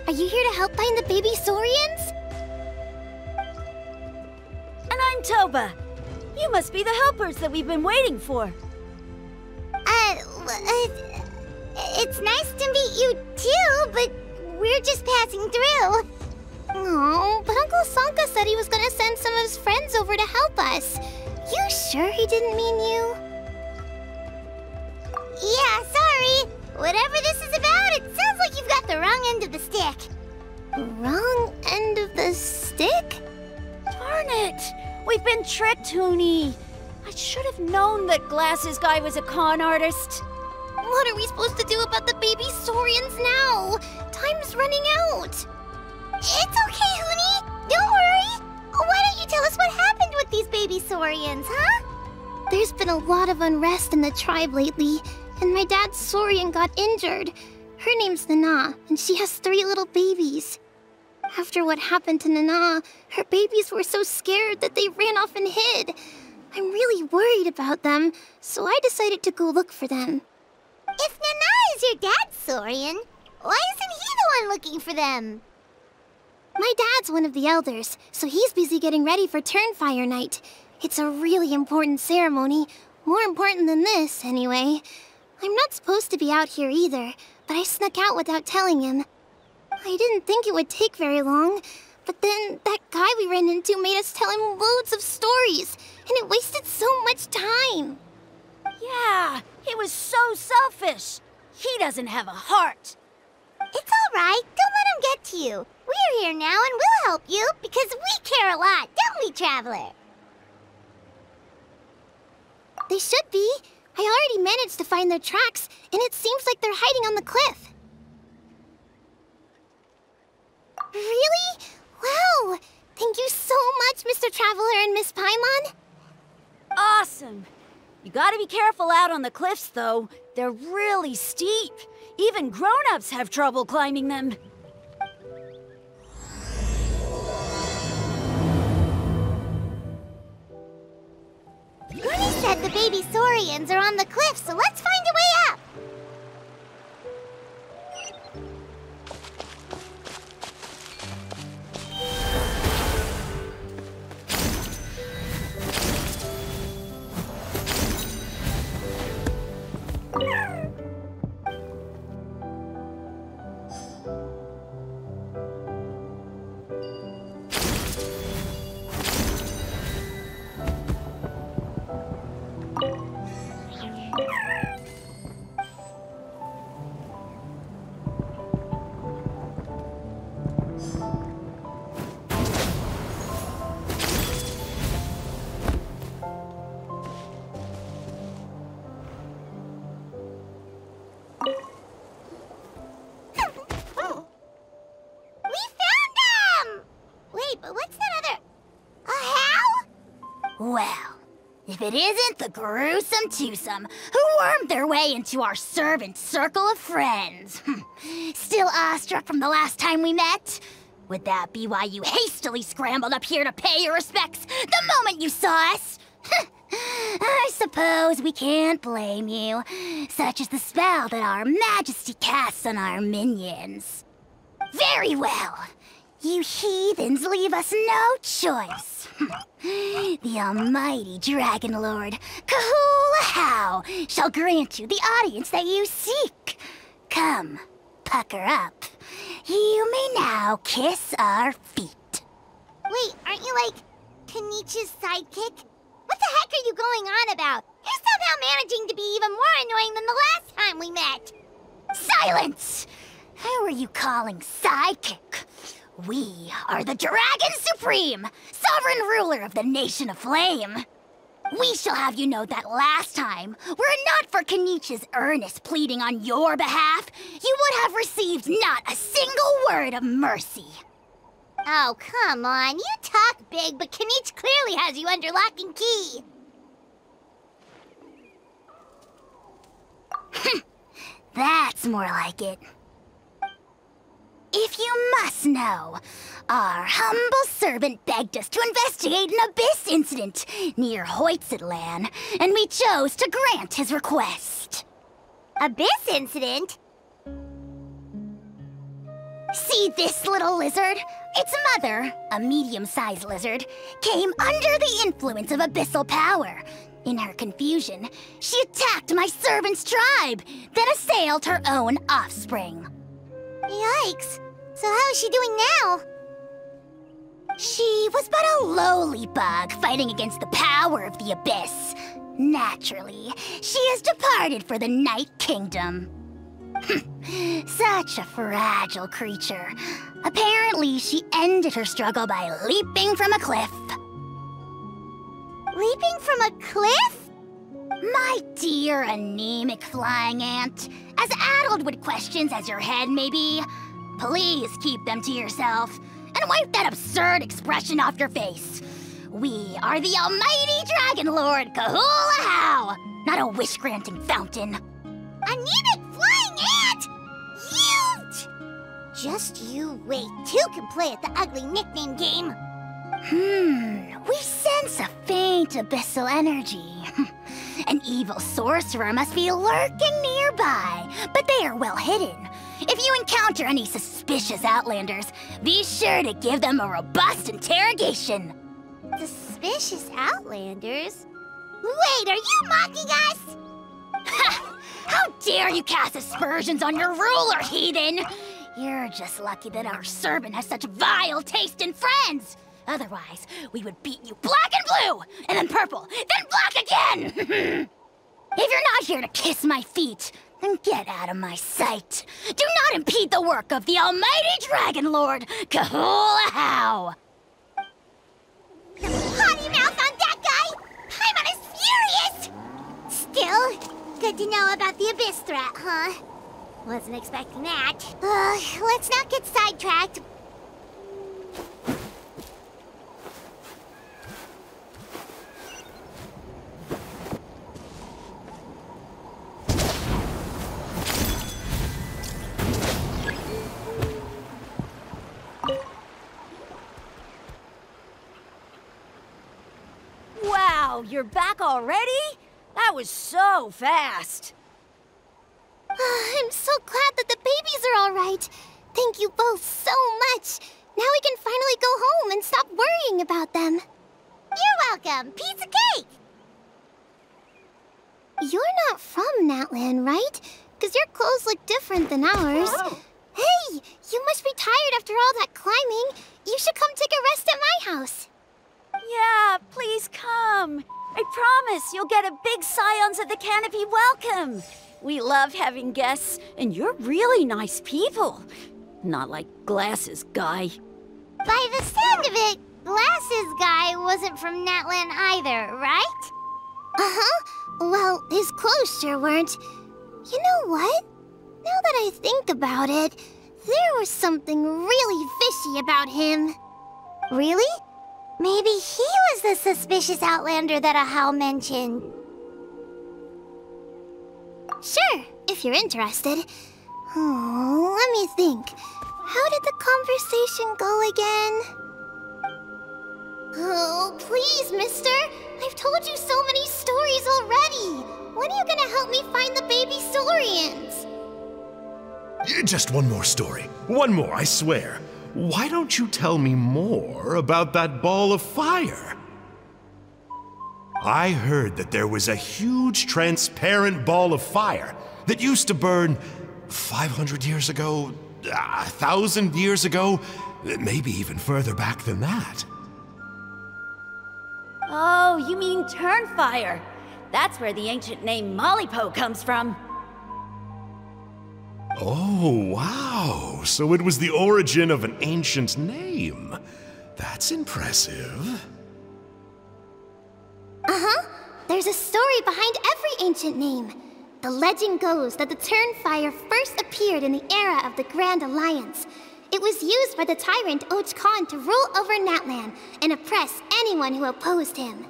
Are you here to help find the baby Saurians? And I'm Toba. You must be the helpers that we've been waiting for. It's nice to meet you too, but we're just passing through. Oh, but Uncle Sanka said he was gonna send some of his friends over to help us. You sure he didn't mean you? Yeah, sorry. Whatever this is about, it sounds like you've got the wrong end of the stick. Wrong end of the stick? Darn it! We've been tricked, Huni. I should have known that Glasses Guy was a con artist. What are we supposed to do about the baby Saurians now? Time's running out. It's okay, Huni. Don't worry. Why don't you tell us what happened with these baby Saurians, huh? There's been a lot of unrest in the tribe lately, and my dad's Saurian got injured. Her name's Nana, and she has 3 little babies. After what happened to Nana, her babies were so scared that they ran off and hid. I'm really worried about them, so I decided to go look for them. If Nana is your dad's Saurian, why isn't he the one looking for them? My dad's one of the elders, so he's busy getting ready for Turnfire night. It's a really important ceremony, more important than this, anyway. I'm not supposed to be out here either, but I snuck out without telling him. I didn't think it would take very long, but then that guy we ran into made us tell him loads of stories, and it wasted so much time. Yeah, he was so selfish. He doesn't have a heart. It's all right. Don't let him get to you. We're here now and we'll help you because we care a lot, don't we, Traveler? They should be. I already managed to find their tracks, and it seems like they're hiding on the cliff. Really? Wow! Thank you so much, Mr. Traveler and Miss Paimon. Awesome. You gotta be careful out on the cliffs, though. They're really steep. Even grown-ups have trouble climbing them. Gurney said the baby Saurians are on the cliff, so let's find a way up. If it isn't the gruesome twosome who wormed their way into our servant circle of friends. Still awestruck from the last time we met? Would that be why you hastily scrambled up here to pay your respects the moment you saw us? I suppose we can't blame you. Such is the spell that our Majesty casts on our minions. Very well. You heathens leave us no choice. The almighty Dragon Lord, Kahula-How, shall grant you the audience that you seek. Come, pucker up. You may now kiss our feet. Wait, aren't you like Kenichi's sidekick? What the heck are you going on about? You're somehow managing to be even more annoying than the last Silence! Who are you calling sidekick? We are the Dragon Supreme, sovereign ruler of the Nation of Flame. We shall have you know that last time, were it not for Kenichi's earnest pleading on your behalf, you would have received not a single word of mercy. Oh, come on. You talk big, but Kenichi clearly has you under lock and key. That's more like it. If you must know, our humble servant begged us to investigate an abyss incident near Huitztlan, and we chose to grant his request. Abyss incident? See this little lizard? Its mother, a medium-sized lizard, came under the influence of abyssal power. In her confusion, she attacked my servant's tribe, then assailed her own offspring. Yikes. So how is she doing now? She was but a lowly bug fighting against the power of the abyss. Naturally, she has departed for the Night Kingdom. Such a fragile creature. Apparently, she ended her struggle by leaping from a cliff. Leaping from a cliff? My dear anemic flying ant, as addled with questions as your head may be, please keep them to yourself and wipe that absurd expression off your face. We are the almighty Dragon Lord Kahula-How, not a wish-granting fountain. Anemic flying ant? Huge! Just you wait. Two can play at the ugly nickname game. We sense a faint abyssal energy. An evil sorcerer must be lurking nearby, but they are well hidden. If you encounter any suspicious outlanders, be sure to give them a robust interrogation. Suspicious outlanders? Wait, are you mocking us? How dare you cast aspersions on your ruler, heathen! You're just lucky that our servant has such vile taste in friends. Otherwise, we would beat you black and blue, and then purple, then black again! If you're not here to kiss my feet, then get out of my sight. Do not impede the work of the almighty Dragon Lord, Kahula-How! Potty mouth on that guy! Paimon is furious! Still, good to know about the abyss threat, huh? Wasn't expecting that. Let's not get sidetracked. Wow, you're back already? That was so fast. I'm so glad that the babies are all right. Thank you both so much. Now we can finally go home and stop worrying about them. You're welcome. Pizza cake! You're not from Natlan, right? Because your clothes look different than ours. Oh. Hey, you must be tired after all that climbing. You should come take a rest at my house. Yeah, please come. I promise you'll get a big Scions of the Canopy welcome. We love having guests, and you're really nice people. Not like Glasses Guy. By the sound of it, Glasses Guy wasn't from Natlan either, right? Uh-huh. Well, his clothes sure weren't. You know what? Now that I think about it, there was something really fishy about him. Really? Maybe he was the suspicious outlander that Ahau mentioned. Sure, if you're interested. Oh, let me think. How did the conversation go again? Oh, please, mister. I've told you so many stories already. When are you gonna help me find the baby Saurians? Just one more story. One more, I swear. Why don't you tell me more about that ball of fire? I heard that there was a huge transparent ball of fire that used to burn 500 years ago, 1,000 years ago, maybe even further back than that. Oh, you mean Turnfire. That's where the ancient name Mollypo comes from. Oh, wow. So it was the origin of an ancient name. That's impressive. There's a story behind every ancient name. The legend goes that the Turnfire first appeared in the era of the Grand Alliance. It was used by the tyrant Och Khan to rule over Natlan and oppress anyone who opposed him.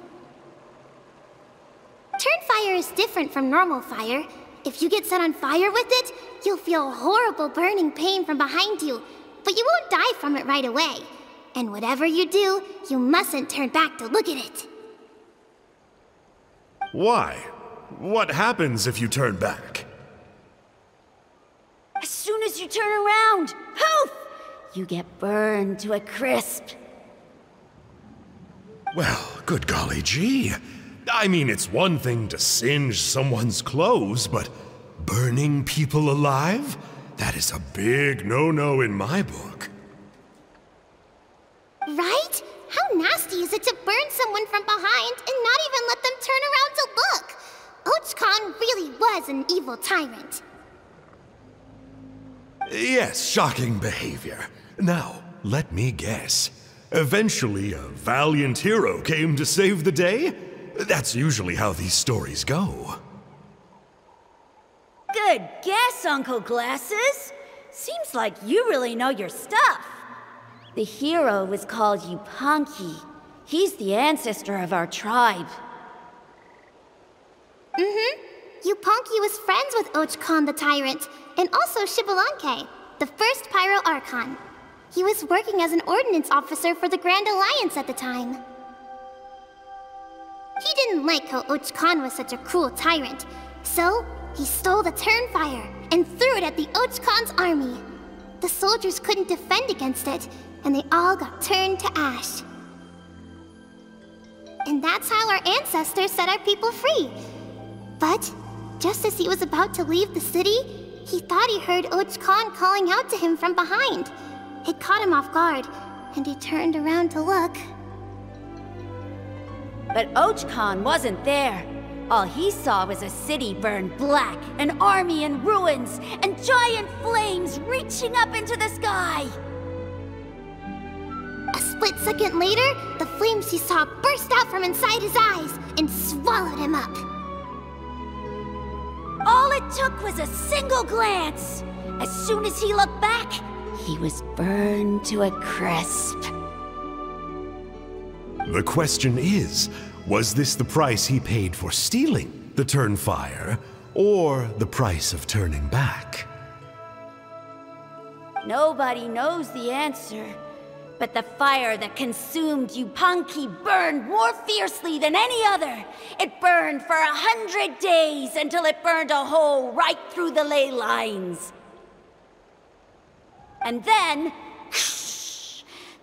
Turnfire is different from normal fire. If you get set on fire with it, you'll feel horrible burning pain from behind you, but you won't die from it right away. And whatever you do, you mustn't turn back to look at it. Why? What happens if you turn back? As soon as you turn around, poof! You get burned to a crisp. Well, good golly gee. I mean, it's one thing to singe someone's clothes, but burning people alive? That is a big no-no in my book. Right? How nasty is it to burn someone from behind and not even let them turn around to look? Och Khan really was an evil tyrant. Yes, shocking behavior. Now, let me guess. Eventually, a valiant hero came to save the day? That's usually how these stories go. Good guess, Uncle Glasses. Seems like you really know your stuff. The hero was called Yupanquis. He's the ancestor of our tribe. Yupanquis was friends with Och Khan the Tyrant, and also Shibalanke, the first Pyro Archon. He was working as an ordnance officer for the Grand Alliance at the time. He didn't like how Och Khan was such a cruel tyrant, so he stole the Turnfire and threw it at the Och Khan's army. The soldiers couldn't defend against it, and they all got turned to ash. And that's how our ancestors set our people free. But just as he was about to leave the city, he thought he heard Och Khan calling out to him from behind. It caught him off guard, and he turned around to look. But Och Khan wasn't there. All he saw was a city burned black, an army in ruins, and giant flames reaching up into the sky. A split second later, the flames he saw burst out from inside his eyes and swallowed him up. All it took was a single glance. As soon as he looked back, he was burned to a crisp. The question is, was this the price he paid for stealing the Turnfire, or the price of turning back? Nobody knows the answer, but the fire that consumed Yupanquis burned more fiercely than any other. It burned for 100 days until it burned a hole right through the ley lines. And then,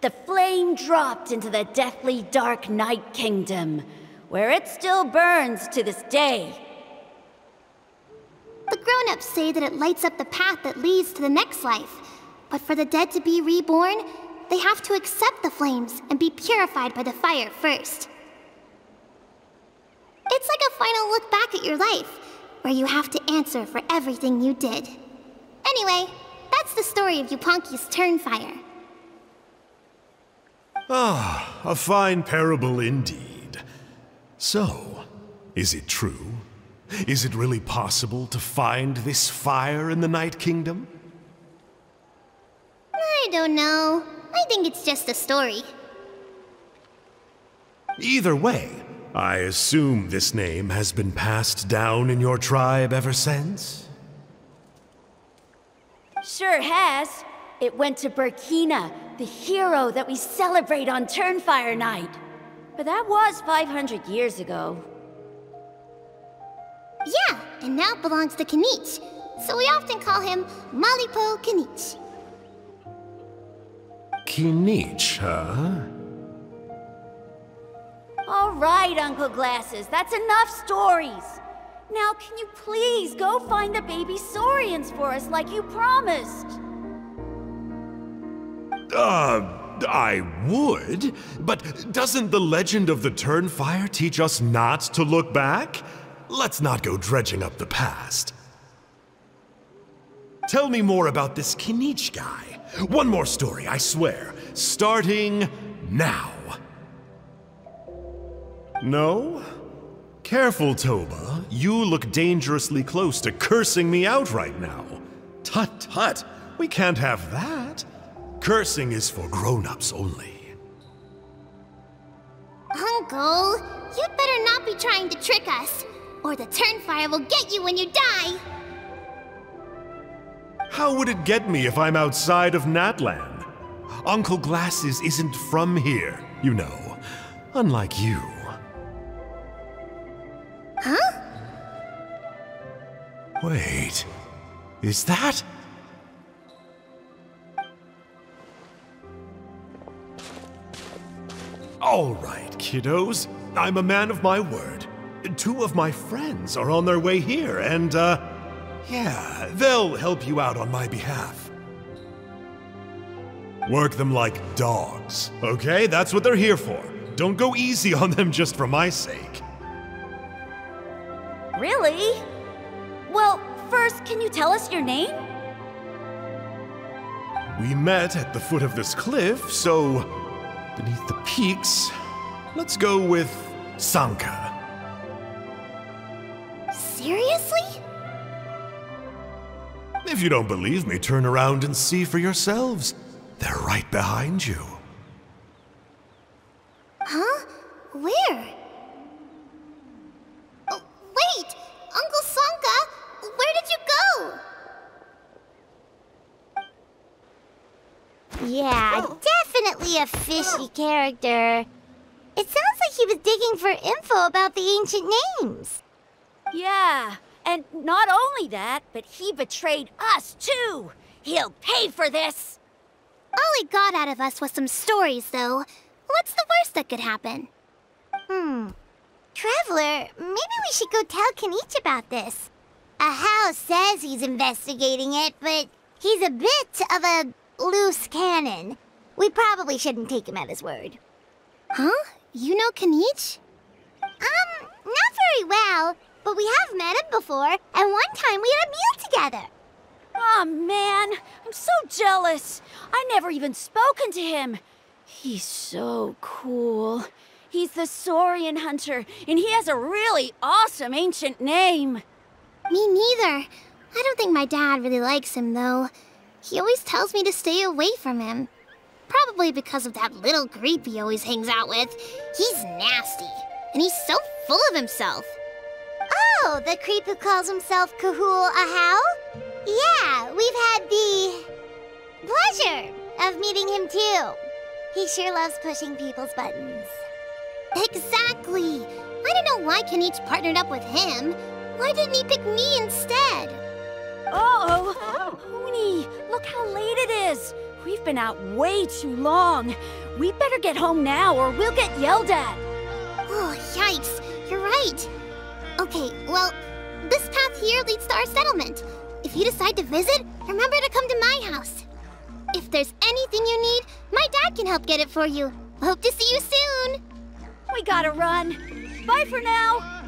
the flame dropped into the deathly dark Night Kingdom, where it still burns to this day. The grown-ups say that it lights up the path that leads to the next life. But for the dead to be reborn, they have to accept the flames and be purified by the fire first. It's like a final look back at your life, where you have to answer for everything you did. Anyway, that's the story of Yupanquis Turnfire. Ah, a fine parable indeed. So, is it true? Is it really possible to find this fire in the Night Kingdom? I don't know. I think it's just a story. Either way, I assume this name has been passed down in your tribe ever since? Sure has. It went to Burkina, the hero that we celebrate on Turnfire Night. But that was 500 years ago. Yeah, and now it belongs to Kinich, so we often call him Malipo Kinich. Kinich, huh? All right, Uncle Glasses, that's enough stories. Now, can you please go find the baby Saurians for us like you promised? I would, but doesn't the legend of the Turnfire teach us not to look back? Let's not go dredging up the past. Tell me more about this Kinich guy. One more story, I swear. Starting now. No? Careful, Toba. You look dangerously close to cursing me out right now. Tut tut, we can't have that. Cursing is for grown-ups only. Uncle, you'd better not be trying to trick us, or the Turnfire will get you when you die. How would it get me if I'm outside of Natlan? Uncle Glasses isn't from here, you know. Unlike you. Huh? Wait, is that? All right, kiddos. I'm a man of my word. 2 of my friends are on their way here, and, yeah, they'll help you out on my behalf. Work them like dogs, okay? That's what they're here for. Don't go easy on them just for my sake. Really? Well, first, can you tell us your name? We met at the foot of this cliff, so beneath the peaks, let's go with Sanka. Seriously? If you don't believe me, turn around and see for yourselves. They're right behind you. Huh? Where? Oh, wait! Uncle Sanka, where did you go? Yeah, definitely a fishy character. It sounds like he was digging for info about the ancient names. Yeah, and not only that, but he betrayed us too. He'll pay for this. All he got out of us was some stories, though. What's the worst that could happen? Traveler, maybe we should go tell Kinich about this. Ahau says he's investigating it, but he's a bit of a loose cannon. We probably shouldn't take him at his word. Huh? You know Kinich? Not very well, but we have met him before, and one time we had a meal together. Aw, man, I'm so jealous. I never even spoken to him. He's so cool. He's the Saurian hunter, and he has a really awesome ancient name. Me neither. I don't think my dad really likes him, though. He always tells me to stay away from him. Probably because of that little creep he always hangs out with. He's nasty, and he's so full of himself. Oh, the creep who calls himself Kahul Ahau? Yeah, we've had the pleasure of meeting him too. He sure loves pushing people's buttons. Exactly. I don't know why Kinich partnered up with him. Why didn't he pick me instead? Uh-oh. Huni, look how late it is. We've been out way too long. We better get home now or we'll get yelled at. Oh, yikes. You're right. Okay, well, this path here leads to our settlement. If you decide to visit, remember to come to my house. If there's anything you need, my dad can help get it for you. Hope to see you soon. We gotta run. Bye for now.